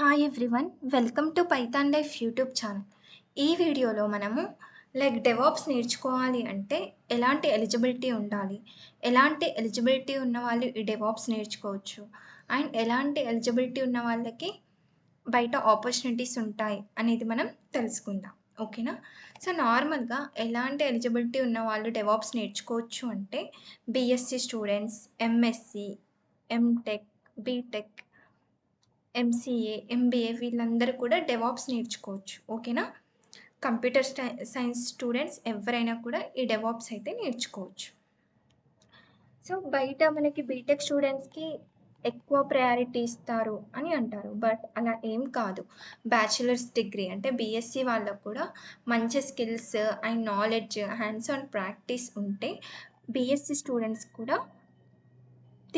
Hi everyone, welcome to Python life YouTube channel. ఈ వీడియోలో మనము డెవాప్స్ నేర్చుకోవాలి అంటే ఎలాంటి ఎలిజిబిలిటీ ఉండాలి, ఎలాంటి ఎలిజిబిలిటీ ఉన్న వాళ్ళు ఈ డెవాప్స్ నేర్చుకోవచ్చు, అండ్ ఎలాంటి ఎలిజిబిలిటీ ఉన్న వాళ్ళకి బయట ఆపర్చునిటీస్ ఉంటాయి అనేది మనం తెలుసుకుందాం. ఓకేనా? సో నార్మల్గా ఎలాంటి ఎలిజిబిలిటీ ఉన్న వాళ్ళు డెవాప్స్ నేర్చుకోవచ్చు అంటే BSc students, MSc, MTech, BTech, MCA, MBA వీళ్ళందరూ కూడా డెవాప్స్ నేర్చుకోవచ్చు. ఓకేనా? కంప్యూటర్ సైన్స్ స్టూడెంట్స్ ఎవరైనా కూడా ఈ డెవాప్స్ అయితే నేర్చుకోవచ్చు. సో బయట మనకి బీటెక్ స్టూడెంట్స్‌కి ఎక్కువ ప్రయారిటీ ఇస్తారు అని అంటారు. బట్ అలా ఏం కాదు. బ్యాచిలర్స్ డిగ్రీ అంటే బీఎస్సీ వాళ్ళకి కూడా మంచి skills and knowledge, hands on practice ఉంటే బీఎస్సీ స్టూడెంట్స్ కూడా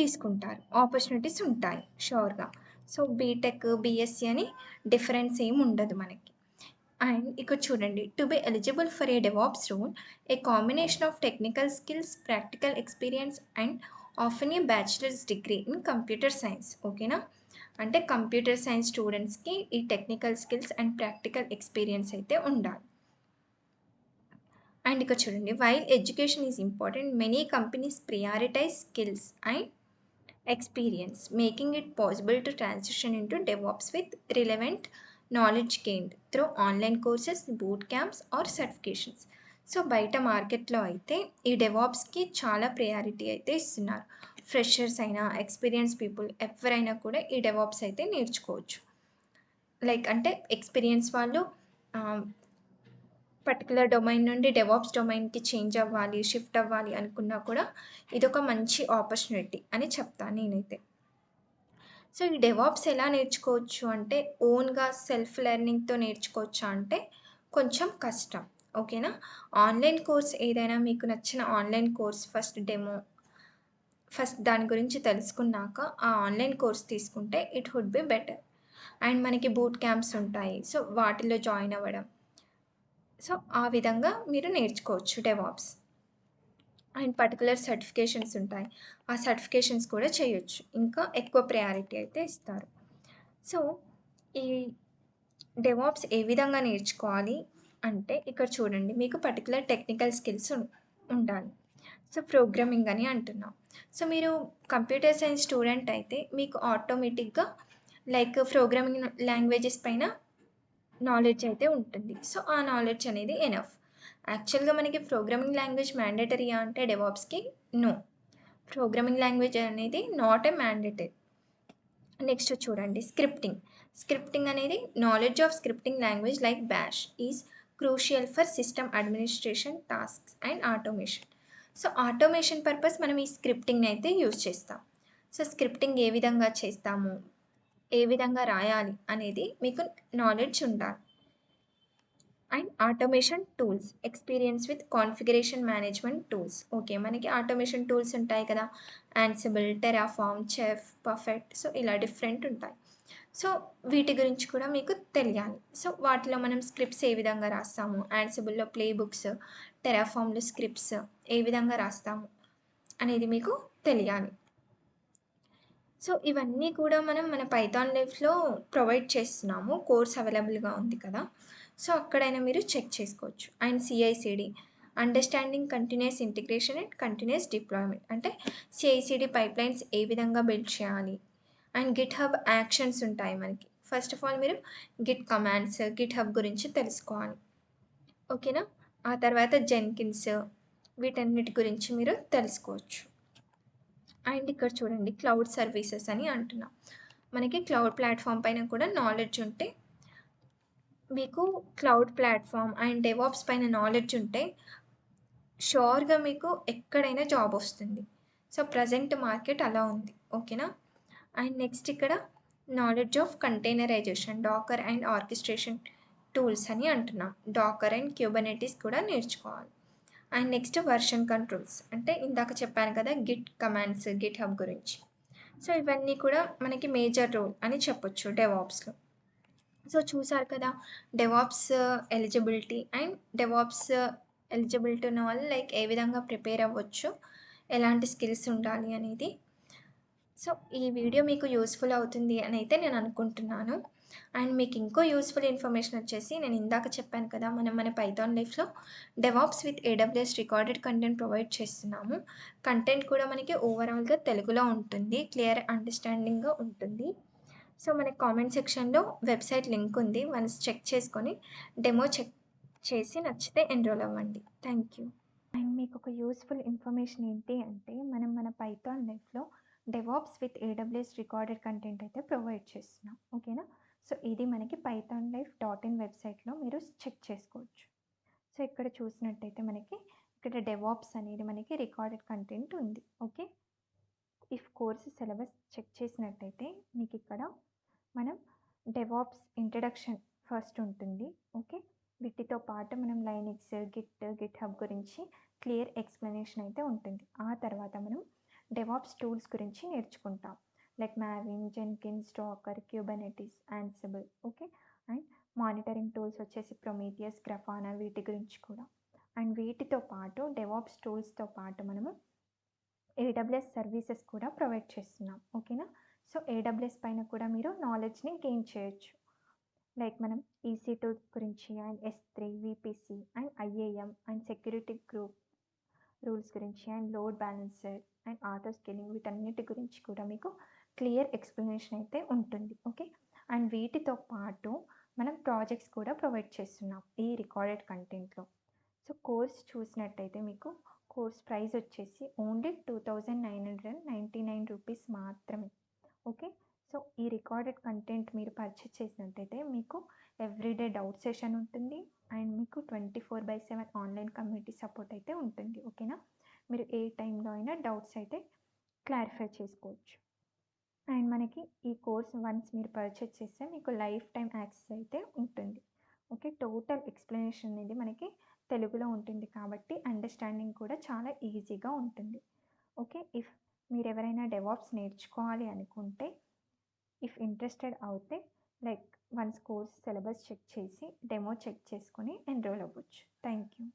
తీసుకుంటారు. ఆపర్చునిటీస్ ఉంటాయి ష్యూర్‌గా. సో బీటెక్, బీఎస్సీ అని డిఫరెన్స్ ఏమి ఉండదు మనకి. అండ్ ఇక్కడ చూడండి, to be eligible for a DevOps role, a combination of technical skills, practical experience and often a bachelor's degree in computer science. ఓకేనా? అంటే కంప్యూటర్ సైన్స్ స్టూడెంట్స్‌కి ఈ technical skills and practical experience అయితే ఉండాలి. అండ్ ఇక్కడ చూడండి, while education is important, many companies prioritise skills and experience, making it possible to transition into DevOps with relevant knowledge gained through online courses, boot camps or certifications. So బయట మార్కెట్లో అయితే ఈ డెవాప్స్కి చాలా priority అయితే ఇస్తున్నారు. Freshers అయినా, experience people ఎవరైనా కూడా ఈ డెవాప్స్ అయితే నేర్చుకోవచ్చు. లైక్ అంటే ఎక్స్పీరియన్స్ వాళ్ళు పర్టికులర్ డొమైన్ నుండి డెవాప్స్ డొమైన్‌కి చేంజ్ అవ్వాలి, షిఫ్ట్ అవ్వాలి అనుకున్నా కూడా ఇదొక మంచి ఆపర్చునిటీ అని చెప్తాను నేనైతే. సో ఈ డెవాప్స్ ఎలా నేర్చుకోవచ్చు అంటే ఓన్‌గా సెల్ఫ్ లెర్నింగ్‌తో నేర్చుకోవచ్చా అంటే కొంచెం కష్టం. ఓకేనా? ఆన్‌లైన్ కోర్స్ ఏదైనా మీకు నచ్చిన ఆన్‌లైన్ కోర్స్ ఫస్ట్ దాని గురించి తెలుసుకున్నాక ఆ ఆన్‌లైన్ కోర్స్ తీసుకుంటే it would be better. And మనకి బూట్ క్యాంప్స్ ఉంటాయి. సో వాటిలో జాయిన్ అవ్వడం. సో ఆ విధంగా మీరు నేర్చుకోవచ్చు డెవాప్స్. అండ్ పర్టిక్యులర్ సర్టిఫికేషన్స్ ఉంటాయి. ఆ సర్టిఫికేషన్స్ కూడా చేయొచ్చు. ఇంకా ఎక్కువ ప్రయారిటీ అయితే ఇస్తారు. సో ఈ డెవాప్స్ ఏ విధంగా నేర్చుకోవాలి అంటే ఇక్కడ చూడండి, మీకు పర్టిక్యులర్ టెక్నికల్ స్కిల్స్ ఉండాలి. సో ప్రోగ్రామింగ్ అని అంటున్నాం. సో మీరు కంప్యూటర్ సైన్స్ స్టూడెంట్ అయితే మీకు ఆటోమేటిక్‌గా లైక్ ప్రోగ్రామింగ్ లాంగ్వేజెస్ పైన నాలెడ్జ్ అయితే ఉంటుంది. సో ఆ నాలెడ్జ్ అనేది ఎనఫ్. యాక్చువల్‌గా మనకి ప్రోగ్రామింగ్ లాంగ్వేజ్ మ్యాండేటరీయా అంటే డెవాప్స్‌కి నో. ప్రోగ్రామింగ్ లాంగ్వేజ్ అనేది నాట్ ఏ మ్యాండేటరీ. నెక్స్ట్ చూడండి, స్క్రిప్టింగ్. స్క్రిప్టింగ్ అనేది knowledge of scripting language like bash is crucial for system administration tasks and automation. So automation purpose మనం ఈ స్క్రిప్టింగ్‌ని అయితే యూజ్ చేస్తాం. సో స్క్రిప్టింగ్ ఏ విధంగా చేస్తాము, ఏ విధంగా రాయాలి అనేది మీకు నాలెడ్జ్ ఉండాలి. And automation tools, experience with configuration management tools. Okay, మనకి ఆటోమేషన్ టూల్స్ ఉంటాయి కదా, Ansible, Terraform, chef, perfect. So ఇలా డిఫరెంట్ ఉంటాయి. సో వీటి గురించి కూడా మీకు తెలియాలి. సో వాటిలో మనం స్క్రిప్ట్స్ ఏ విధంగా రాస్తాము, యాన్సిబుల్‌లో ప్లే బుక్స్, టెరాఫార్మ్‌లో స్క్రిప్ట్స్ ఏ విధంగా రాస్తాము అనేది మీకు తెలియాలి. సో ఇవన్నీ కూడా మనం మన పైథాన్ లైఫ్‌లో ప్రొవైడ్ చేస్తున్నాము. కోర్స్ అవైలబుల్‌గా ఉంది కదా! సో అక్కడైనా మీరు చెక్ చేసుకోవచ్చు. And CICD, understanding continuous integration and continuous deployment. అంటే సీఐసీడీ పైప్‌లైన్స్ ఏ విధంగా బిల్డ్ చేయాలి. అండ్ గిట్‌హబ్ యాక్షన్స్ ఉంటాయి మనకి. ఫస్ట్ ఆఫ్ ఆల్ మీరు గిట్ కమాండ్స్, గిట్‌హబ్ గురించి తెలుసుకోవాలి. ఓకేనా? ఆ తర్వాత జెన్కిన్స్, వీటన్నిటి గురించి మీరు తెలుసుకోవచ్చు. అండ్ ఇక్కడ చూడండి, క్లౌడ్ సర్వీసెస్ అని అంటున్నాం. మనకి క్లౌడ్ ప్లాట్‌ఫామ్ పైన కూడా నాలెడ్జ్ ఉంటే మీకు క్లౌడ్ ప్లాట్‌ఫామ్ అండ్ డెవాప్స్ పైన నాలెడ్జ్ ఉంటే ష్యూర్‌గా మీకు ఎక్కడైనా జాబ్ వస్తుంది. సో ప్రెజెంట్ మార్కెట్ అలా ఉంది. ఓకేనా? అండ్ నెక్స్ట్ ఇక్కడ knowledge of containerisation, Docker and orchestration tools అని అంటున్నాం. డాకర్ అండ్ క్యూబర్నెటిస్ కూడా నేర్చుకోవాలి. అండ్ నెక్స్ట్ వర్షన్ కంట్రోల్స్, అంటే ఇందాక చెప్పాను కదా గిట్ కమాండ్స్, గిట్‌హబ్ గురించి. సో ఇవన్నీ కూడా మనకి మేజర్ రోల్ అని చెప్పొచ్చు డెవాప్స్‌లో. సో చూసారు కదా, DevOps eligibility and DevOps eligibility ఉన్న వాళ్ళు లైక్ ఏ విధంగా ప్రిపేర్ అవ్వచ్చు, ఎలాంటి స్కిల్స్ ఉండాలి అనేది. సో ఈ వీడియో మీకు యూస్‌ఫుల్ అవుతుంది అని అయితే నేను అనుకుంటున్నాను. అండ్ మీకు ఇంకో యూజ్‌ఫుల్ ఇన్ఫర్మేషన్ వచ్చేసి నేను ఇందాక చెప్పాను కదా! మనం మన పైథాన్ లైఫ్‌లో DevOps with AWS recorded content provide చేస్తున్నాము. కంటెంట్ కూడా మనకి ఓవరాల్‌గా తెలుగులో ఉంటుంది. క్లియర్ అండర్‌స్టాండింగ్‌గా ఉంటుంది. సో, మనకి కామెంట్ సెక్షన్‌లో వెబ్‌సైట్ లింక్ ఉంది. వన్స్ చెక్ చేసుకొని డెమో చెక్ చేసి నచ్చితే ఎన్రోల్ అవ్వండి. Thank you. అండ్ మీకొక యూజ్‌ఫుల్ ఇన్ఫర్మేషన్ ఏంటి అంటే, మనం మన పైథాన్ లైఫ్‌లో DevOps with AWS recorded content అయితే ప్రొవైడ్ చేస్తున్నాం. ఓకేనా? సో, ఇది మనకి పైథాన్ లైఫ్ డాట్ ఇన్ వెబ్‌సైట్‌లో మీరు చెక్ చేసుకోవచ్చు. సో, ఇక్కడ చూసినట్టయితే మనకి ఇక్కడ డెవాప్స్ అనేది మనకి రికార్డెడ్ కంటెంట్ ఉంది. Okay. If course syllabus check చేసినట్టయితే మీకిక్కడ మనం డెవాప్స్ ఇంట్రడక్షన్ ఫస్ట్ ఉంటుంది. ఓకే. వీటితో పాటు మనం లైనక్స్, గిట్ హబ్ గురించి క్లియర్ ఎక్స్‌ప్లనేషన్ అయితే ఉంటుంది. ఆ తర్వాత మనం డెవాప్స్ టూల్స్ గురించి నేర్చుకుంటాం. Like Maven, Jenkins, Docker, Kubernetes, Ansible. Okay. And monitoring tools వచ్చేసి ప్రొమీథియస్, గ్రాఫానా వీటి గురించి కూడా. అండ్ వీటితో పాటు డెవాప్స్ టూల్స్‌తో పాటు మనము ఏడబ్ల్యూఎస్ సర్వీసెస్ కూడా ప్రొవైడ్ చేస్తున్నాం. ఓకేనా? సో, ఏడబ్ల్యూఎస్ పైన కూడా మీరు నాలెడ్జ్‌ని గెయిన్ చేయొచ్చు. లైక్ మనం ఈసీ2 గురించి and S3, VPC and IAM and security group rules గురించి and load balancer and auto scaling వీటన్నిటి గురించి కూడా మీకు క్లియర్ ఎక్స్‌ప్లనేషన్ అయితే ఉంటుంది. ఓకే. అండ్ వీటితో పాటు మనం ప్రాజెక్ట్స్ కూడా ప్రొవైడ్ చేస్తున్నాం ఈ రికార్డెడ్ కంటెంట్‌లో. సో, కోర్స్ చూసినట్టయితే మీకు కోర్స్ ప్రైస్ వచ్చేసి ఓన్లీ 2999 రూపీస్ మాత్రమే. ఓకే. సో, ఈ రికార్డెడ్ కంటెంట్ మీరు పర్చేస్ చేసినట్టయితే మీకు ఎవ్రీడే డౌట్ సెషన్ ఉంటుంది. అండ్ మీకు 24/7 ఆన్‌లైన్ కమ్యూనిటీ సపోర్ట్ అయితే ఉంటుంది. ఓకేనా? మీరు ఏ టైంలో అయినా డౌట్స్ అయితే క్లారిఫై చేసుకోవచ్చు. అండ్ మనకి ఈ కోర్స్ వన్స్ మీరు పర్చేస్ చేస్తే మీకు లైఫ్ టైమ్ యాక్సెస్ అయితే ఉంటుంది. ఓకే. టోటల్ ఎక్స్‌ప్లనేషన్ అనేది మనకి తెలుగులో ఉంటుంది కాబట్టి అండర్‌స్టాండింగ్ కూడా చాలా ఈజీగా ఉంటుంది. ఓకే. ఇఫ్ మీరెవరైనా డెవాప్స్ నేర్చుకోవాలి అనుకుంటే, ఇఫ్ ఇంట్రెస్టెడ్ అవుతే like once course syllabus check చేసి, డెమో చెక్ చేసుకొని ఎన్రోల్ అవ్వచ్చు. Thank you.